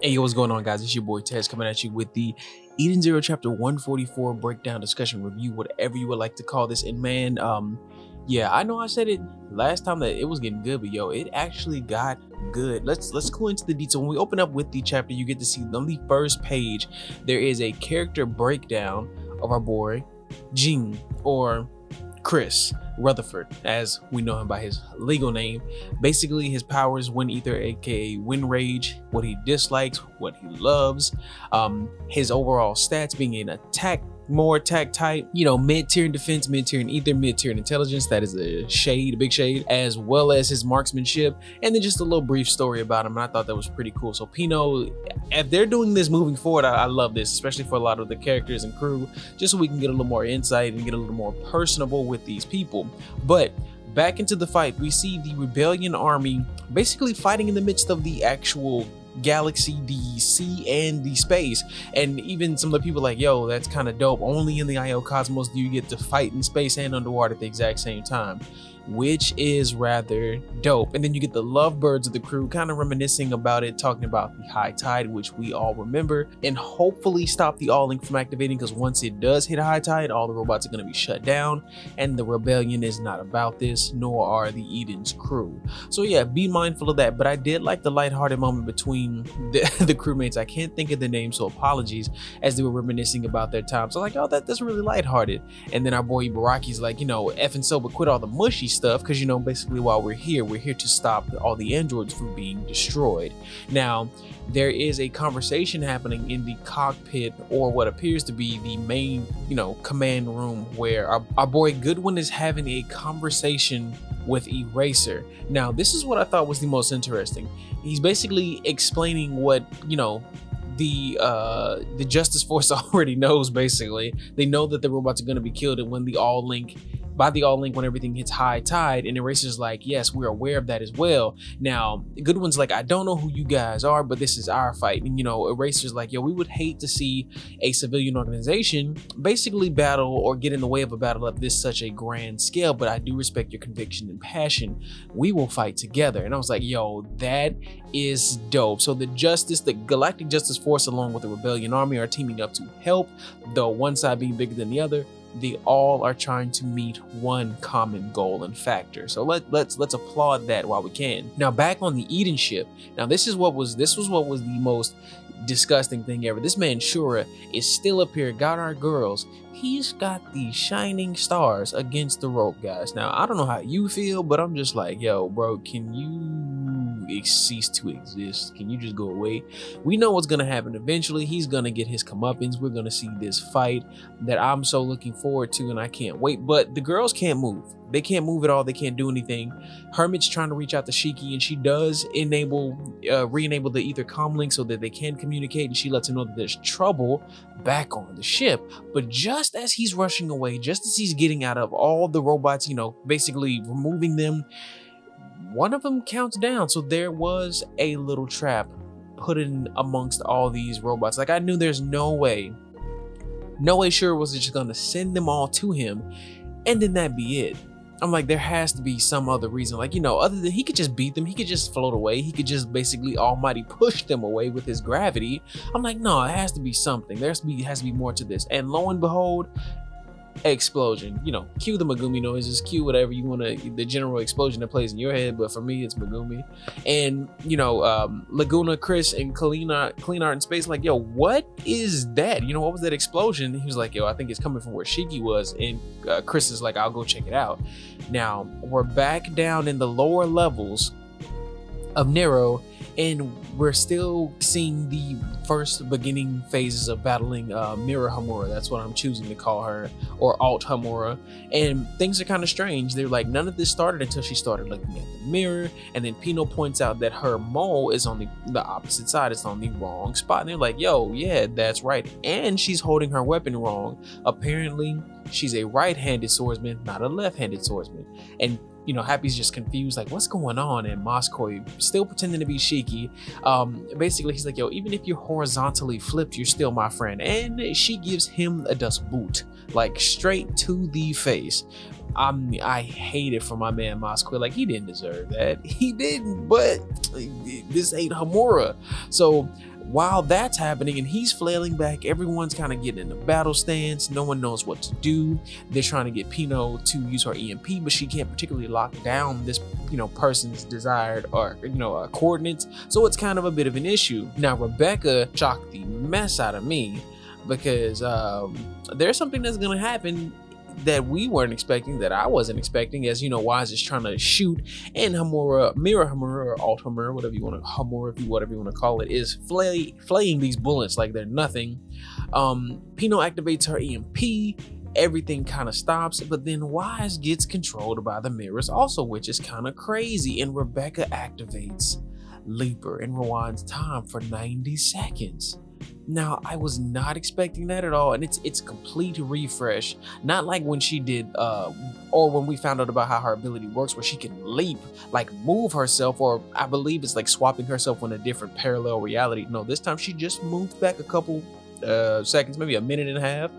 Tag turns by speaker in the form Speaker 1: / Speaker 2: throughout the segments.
Speaker 1: Hey, yo, what's going on, guys? It's your boy Tez coming at you with the Eden Zero Chapter 144 breakdown, discussion, review, whatever you would like to call this. And man, yeah, I know I said it last time that it was getting good, but yo, it actually got good. Let's go into the detail. When we open up with the chapter, you get to see on the first page there is a character breakdown of our boy Gene, or Chris Rutherford, as we know him by his legal name. Basically, his powers: Wind Ether, aka Wind Rage, what he dislikes, what he loves, his overall stats being an more attack type, mid-tier in defense, mid-tier in ether, mid-tier in intelligence. That is a big shade, as well as his marksmanship, and then just a little brief story about him. And I thought that was pretty cool. So Pino, if they're doing this moving forward, I love this, especially for a lot of the characters and crew, just so we can get a little more insight and get a little more personable with these people. But back into the fight, we see the rebellion army basically fighting in the midst of the actual galaxy, the sea, and the space. And even some of the people like, yo, that's kind of dope. Only in the IO cosmos do you get to fight in space and underwater at the exact same time, which is rather dope. And then you get the lovebirds of the crew kind of reminiscing about it, talking about the high tide, which we all remember, and hopefully stop the all link from activating, because once it does hit a high tide, all the robots are going to be shut down, and the rebellion is not about this, nor are the Eden's crew. So yeah, be mindful of that. But I did like the lighthearted moment between the crewmates. I can't think of the name, so apologies, as they were reminiscing about their time. So like, oh, that's really lighthearted. And then our boy Baraki's like, effing so, but quit all the mushy stuff, because basically while we're here to stop all the androids from being destroyed. Now there is a conversation happening in the cockpit, or what appears to be the main command room, where our boy Goodwin is having a conversation with Eraser. Now this is what I thought was the most interesting. He's basically explaining what the Justice Force already knows. Basically, they know that the robots are going to be killed, and when the all link when everything hits high tide. And Eraser's like, yes, we're aware of that as well. Now Goodwin's like, I don't know who you guys are, but this is our fight. And Eraser's like, yo, we would hate to see a civilian organization basically battle or get in the way of a battle of this such a grand scale, but I do respect your conviction and passion. We will fight together. And I was like, yo, that is dope. So the Galactic Justice Force, along with the Rebellion Army, are teaming up to help, though one side being bigger than the other. They all are trying to meet one common goal and factor. So let's applaud that while we can. Now back on the Eden ship. Now this was what was the most disgusting thing ever. This man Shura is still up here, got our girls. He's got the shining stars against the rope, guys. Now I don't know how you feel, but I'm just like, yo, bro, can you cease to exist? Can you just go away? We know what's gonna happen eventually. He's gonna get his comeuppance. We're gonna see this fight that I'm so looking forward to, and I can't wait. But the girls can't move. They can't move at all. They can't do anything. Hermit's trying to reach out to Shiki, and she does re-enable the ether comlink so that they can communicate, and she lets him know that there's trouble back on the ship. But just as he's rushing away, just as he's getting out of all the robots, basically removing them, one of them counts down. So there was a little trap put in amongst all these robots. Like, I knew there's no way Shura was just gonna send them all to him and then that be it. I'm like, there has to be some other reason, like, other than he could just beat them, he could just float away, he could just basically almighty push them away with his gravity. I'm like, no, it has to be something. There has to be more to this. And lo and behold, explosion. Cue the Megumi noises, cue whatever you want to, the general explosion that plays in your head, but for me it's Megumi. And Laguna, Chris, and Clean Art in space, like, yo, what is that? What was that explosion? He was like, yo, I think it's coming from where Shiki was. And Chris is like, I'll go check it out. Now we're back down in the lower levels of Nero, and we're still seeing the first beginning phases of battling Mirror Hamura. That's what I'm choosing to call her, or Alt Hamura. And things are kind of strange. They're like, none of this started until she started looking at the mirror, and then Pino points out that her mole is on the opposite side. It's on the wrong spot. And they're like, yo, yeah, that's right. And she's holding her weapon wrong. Apparently she's a right-handed swordsman, not a left-handed swordsman. And Happy's just confused, like, what's going on? And Moscow still pretending to be Shiki. Basically, he's like, yo, even if you're horizontally flipped, you're still my friend. And she gives him a dust boot, like straight to the face. I hate it for my man Moscow. Like, he didn't deserve that. He didn't, but this ain't Hamura. So while that's happening and he's flailing back, everyone's kind of getting in a battle stance. No one knows what to do. They're trying to get Pino to use her EMP, but she can't particularly lock down this, person's desired or, coordinates. So it's kind of a bit of an issue. Now, Rebecca shocked the mess out of me because there's something that's going to happen that we weren't expecting, that I wasn't expecting, as Wise is trying to shoot, and Hamura, or Alt Hamura, whatever you want to call it, is flaying these bullets like they're nothing. Pino activates her EMP, everything kind of stops, but then Wise gets controlled by the mirrors also, which is kind of crazy, and Rebecca activates Leaper and rewinds time for 90 seconds. Now, I was not expecting that at all, and it's a complete refresh. Not like when she did, or when we found out about how her ability works, where she can leap, like move herself, or I believe it's like swapping herself in a different parallel reality. No, this time she just moved back a couple seconds, maybe a minute and a half,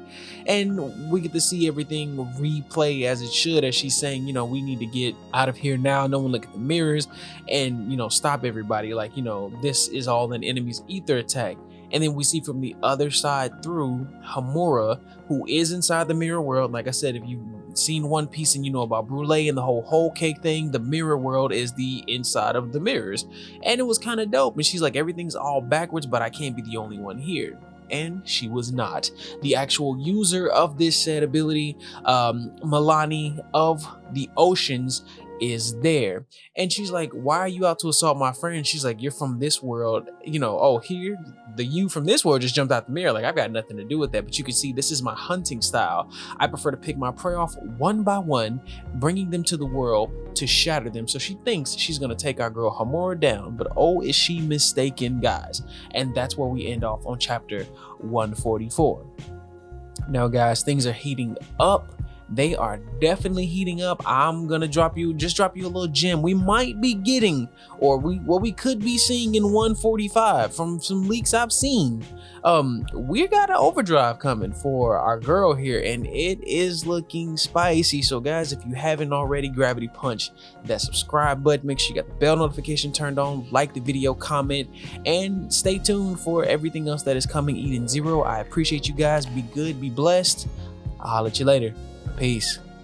Speaker 1: and we get to see everything replay as it should, as she's saying, we need to get out of here now. No one look at the mirrors, and stop everybody. Like, this is all an enemy's ether attack. And then we see from the other side through Hamura, who is inside the mirror world. Like I said, if you've seen One Piece and you know about Brûlé and the whole cake thing, the mirror world is the inside of the mirrors. And it was kind of dope. And she's like, everything's all backwards, but I can't be the only one here. And she was not. The actual user of this said ability, Milani of the Oceans, is there. And she's like, why are you out to assault my friend? She's like, you're from this world, here the you from this world just jumped out the mirror. Like, I've got nothing to do with that, but you can see this is my hunting style. I prefer to pick my prey off one by one, bringing them to the world to shatter them. So she thinks she's gonna take our girl Hamura down, but oh, is she mistaken, guys. And that's where we end off on chapter 144. Now, guys, things are heating up. They are definitely heating up. I'm gonna drop you a little gem. We might be getting, or we could be seeing in 145 from some leaks I've seen. We got an overdrive coming for our girl here, and it is looking spicy. So guys, if you haven't already, gravity punch that subscribe button. Make sure you got the bell notification turned on, like the video, comment, and stay tuned for everything else that is coming. Eden Zero, I appreciate you guys. Be good, be blessed. I'll holler at you later. Peace.